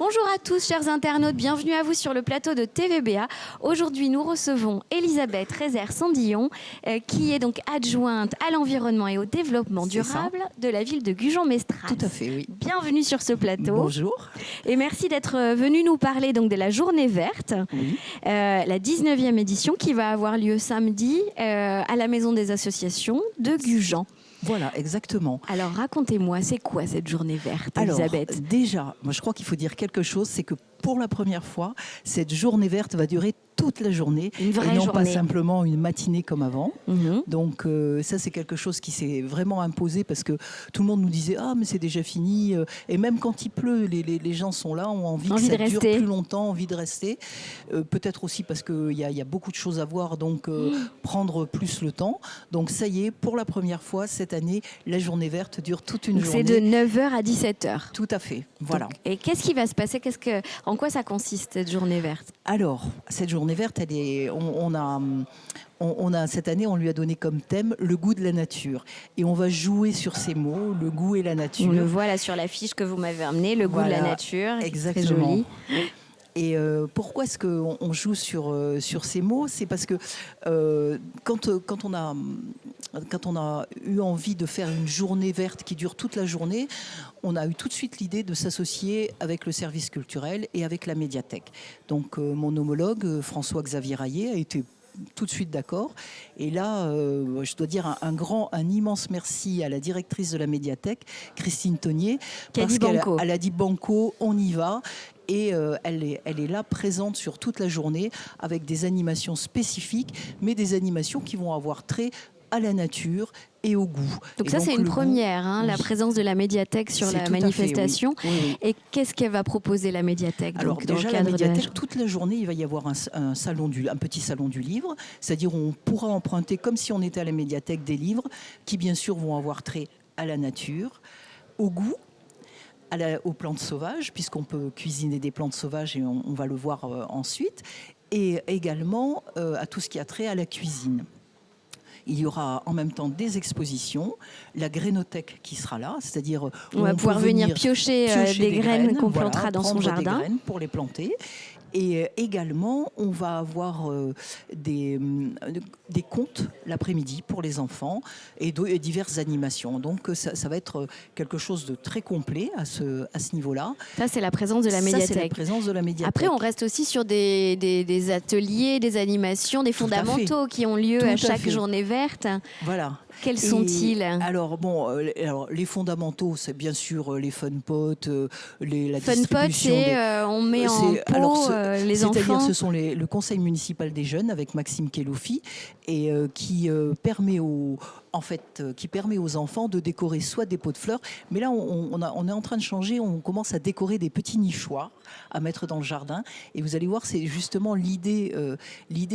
Bonjour à tous, chers internautes, bienvenue à vous sur le plateau de TVBA. Aujourd'hui, nous recevons Elisabeth Rezer-Sandillon, qui est donc adjointe à l'environnement et au développement durable de la ville de Gujan-Mestras. Tout à fait, oui. Bienvenue sur ce plateau. Bonjour. Et merci d'être venu nous parler donc de la Journée verte, Oui. la 19e édition qui va avoir lieu samedi à la Maison des associations de Gujan. Voilà, exactement. Alors racontez-moi, c'est quoi cette Journée verte, Elisabeth ? Alors, déjà, moi je crois qu'il faut dire quelque chose, c'est que pour la première fois, cette Journée verte va durer toute la journée. Une vraie et non journée. pas simplement une matinée comme avant. Mhm. Donc ça, c'est quelque chose qui s'est vraiment imposé parce que tout le monde nous disait « Ah, mais c'est déjà fini ». Et même quand il pleut, les gens sont là, ont envie que ça dure plus longtemps, envie de rester. Peut-être aussi parce qu'il y a beaucoup de choses à voir, donc prendre plus le temps. Donc ça y est, pour la première fois cette année, la Journée verte dure toute une journée. C'est de 9h à 17h. Tout à fait, voilà. Donc, et qu'est-ce qui va se passer ? En quoi ça consiste cette Journée verte ? Alors, cette Journée verte, on a cette année, on lui a donné comme thème le goût de la nature. Et on va jouer sur ces mots, le goût et la nature. On le voit là sur l'affiche que vous m'avez amenée, le goût de la nature. Exactement. Très joli. Et pourquoi est-ce qu'on joue sur ces mots ? C'est parce que quand on a eu envie de faire une journée verte qui dure toute la journée, on a eu tout de suite l'idée de s'associer avec le service culturel et avec la médiathèque. Donc mon homologue, François-Xavier Rayet, a été tout de suite d'accord. Et là, je dois dire un immense merci à la directrice de la médiathèque, Christine Tonnier, parce qu'elle a dit banco, on y va. Et elle est là, présente sur toute la journée, avec des animations spécifiques, mais des animations qui vont avoir trait à la nature et au goût. Donc ça, c'est une première, hein, oui. La présence de la médiathèque sur la manifestation. Fait, oui. Oui, oui. Et qu'est-ce qu'elle va proposer, la médiathèque ? Alors donc, déjà, la médiathèque, toute la journée, il va y avoir un petit salon du livre, c'est-à-dire on pourra emprunter, comme si on était à la médiathèque, des livres qui, bien sûr, vont avoir trait à la nature, au goût, aux plantes sauvages, puisqu'on peut cuisiner des plantes sauvages et on va le voir ensuite, et également à tout ce qui a trait à la cuisine. Il y aura en même temps des expositions, la grainothèque qui sera là, c'est-à-dire on va pouvoir venir piocher des graines qu'on plantera dans son jardin. Des graines pour les planter. Et également, on va avoir des contes l'après-midi pour les enfants et diverses animations. Donc, ça va être quelque chose de très complet à ce niveau-là. Ça, c'est la présence de la médiathèque. Ça, c'est la présence de la médiathèque. Après, on reste aussi sur des ateliers, des animations, des fondamentaux qui ont lieu à chaque journée verte. Voilà. Quels sont-ils ? Alors, les fondamentaux, c'est bien sûr les fun pots, la fun distribution. Fun pot, on met en pot les enfants. C'est-à-dire, ce sont le conseil municipal des jeunes avec Maxime Keloufi et qui permet aux enfants de décorer soit des pots de fleurs, mais là on est en train de changer, on commence à décorer des petits nichoirs à mettre dans le jardin, et vous allez voir, c'est justement l'idée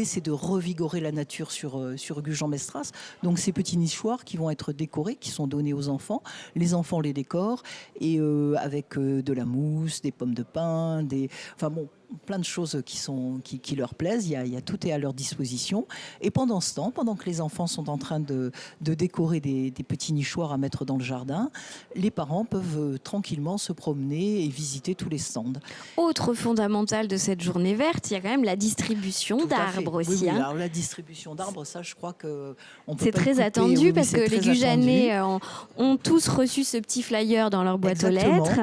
c'est de revigorer la nature sur Gujan-Mestras. Donc ces petits nichoirs qui vont être décorés, qui sont donnés aux enfants, les enfants les décorent, et avec de la mousse, des pommes de pin, plein de choses qui leur plaisent. Il y a tout est à leur disposition. Et pendant ce temps, pendant que les enfants sont en train de décorer des petits nichoirs à mettre dans le jardin, les parents peuvent tranquillement se promener et visiter tous les stands. Autre fondamental de cette journée verte, il y a quand même la distribution d'arbres aussi. Oui, alors la distribution d'arbres, ça, je crois que c'est très attendu parce que les Gujanais ont tous reçu ce petit flyer dans leur boîte aux lettres.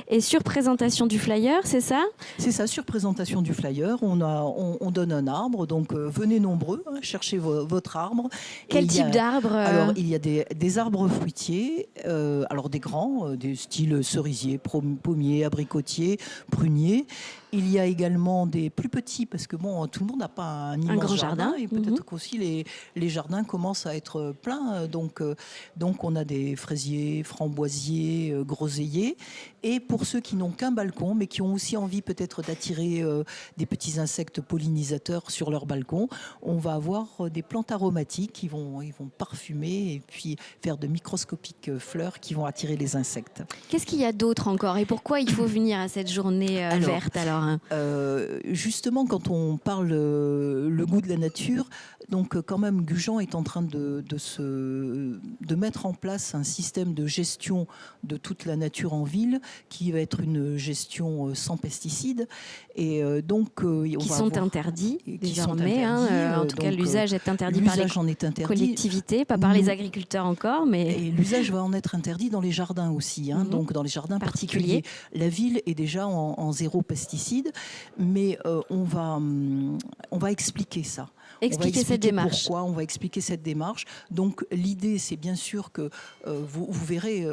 Et sur présentation du flyer, c'est ça ? C'est ça, sur présentation du flyer, on donne un arbre, donc venez nombreux, cherchez votre arbre. Quel type d'arbre ? Alors, il y a des arbres fruitiers, alors des grands, des styles cerisier, pommier, abricotier, prunier. Il y a également des plus petits, parce que tout le monde n'a pas un immense grand jardin. Et peut-être qu'aussi les jardins commencent à être pleins. Donc on a des fraisiers, framboisiers, groseilliers. Et pour ceux qui n'ont qu'un balcon, mais qui ont aussi envie peut-être d'attirer attirer des petits insectes pollinisateurs sur leur balcon. On va avoir des plantes aromatiques qui vont parfumer et puis faire de microscopiques fleurs qui vont attirer les insectes. Qu'est-ce qu'il y a d'autre encore et pourquoi il faut venir à cette journée verte alors hein? Justement, quand on parle le goût de la nature, donc quand même Gujan est en train de mettre en place un système de gestion de toute la nature en ville qui va être une gestion sans pesticides et donc qui sont interdits désormais. En tout cas, l'usage est interdit par les collectivités, pas par les agriculteurs encore, mais et l'usage va en être interdit dans les jardins aussi. Donc dans les jardins particuliers, la ville est déjà en zéro pesticide, mais on va expliquer ça. Expliquer cette démarche. Pourquoi on va expliquer cette démarche. Donc l'idée, c'est bien sûr que vous verrez,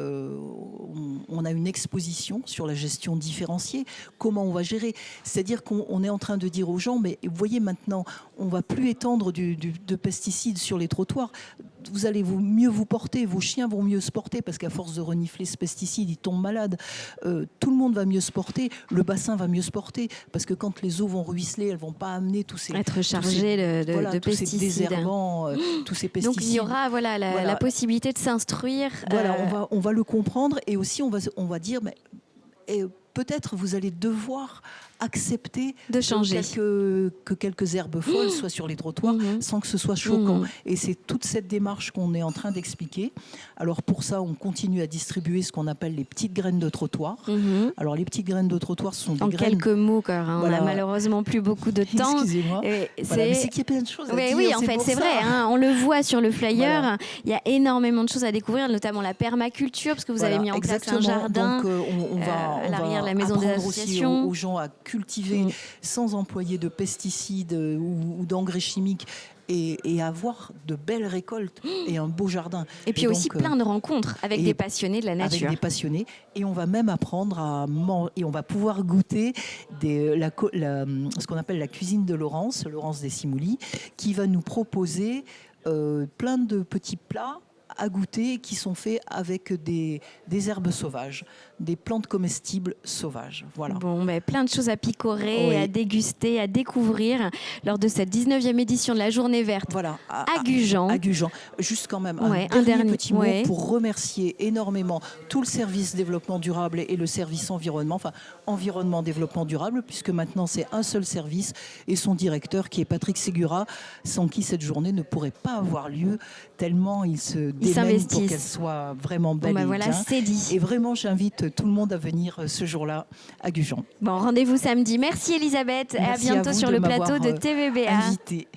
on a une exposition sur la gestion différenciée. Comment on va gérer? C'est-à-dire qu'on est en train de dire aux gens, mais vous voyez maintenant, on ne va plus étendre de pesticides sur les trottoirs. Vous allez mieux vous porter, vos chiens vont mieux se porter parce qu'à force de renifler ce pesticide, ils tombent malades. Tout le monde va mieux se porter, le bassin va mieux se porter parce que quand les eaux vont ruisseler, elles ne vont pas amener tous ces... Être chargées de pesticides. Ces désherbants, tous ces pesticides. Donc il y aura la possibilité de s'instruire. Voilà, on va le comprendre et aussi on va dire, mais peut-être vous allez devoir accepter de changer que quelques herbes folles soient sur les trottoirs sans que ce soit choquant. Et c'est toute cette démarche qu'on est en train d'expliquer. Alors pour ça, on continue à distribuer ce qu'on appelle les petites graines de trottoir. Alors les petites graines de trottoir sont des graines... En quelques mots, car on n'a malheureusement plus beaucoup de temps. Excusez-moi. Mais c'est qu'il y a plein de choses à dire. Oui, en fait, c'est vrai. On le voit sur le flyer. Voilà. Il y a énormément de choses à découvrir, notamment la permaculture, parce que vous avez mis en place un jardin. Donc on va à l'arrière de la maison des associations. Aussi aux gens à cultiver sans employer de pesticides ou d'engrais chimiques et avoir de belles récoltes et un beau jardin. Et puis aussi plein de rencontres avec des passionnés de la nature. Avec des passionnés. Et on va même apprendre et on va pouvoir goûter ce qu'on appelle la cuisine de Laurence Dessimoulis, qui va nous proposer plein de petits plats à goûter qui sont faits avec des herbes sauvages, des plantes comestibles sauvages. Voilà. Bon, plein de choses à picorer, à déguster, à découvrir lors de cette 19e édition de la Journée verte à Gujan. À Gujan. Juste quand même un dernier petit mot pour remercier énormément tout le service développement durable et le service environnement développement durable, puisque maintenant c'est un seul service et son directeur qui est Patrick Ségura, sans qui cette journée ne pourrait pas avoir lieu, tellement il se démène pour qu'elle soit vraiment belle et bien. C'est dit. Et vraiment, j'invite tout le monde à venir ce jour-là à Gujan. Bon, rendez-vous samedi. Merci Elisabeth et à bientôt sur le plateau de TVBA. Invité.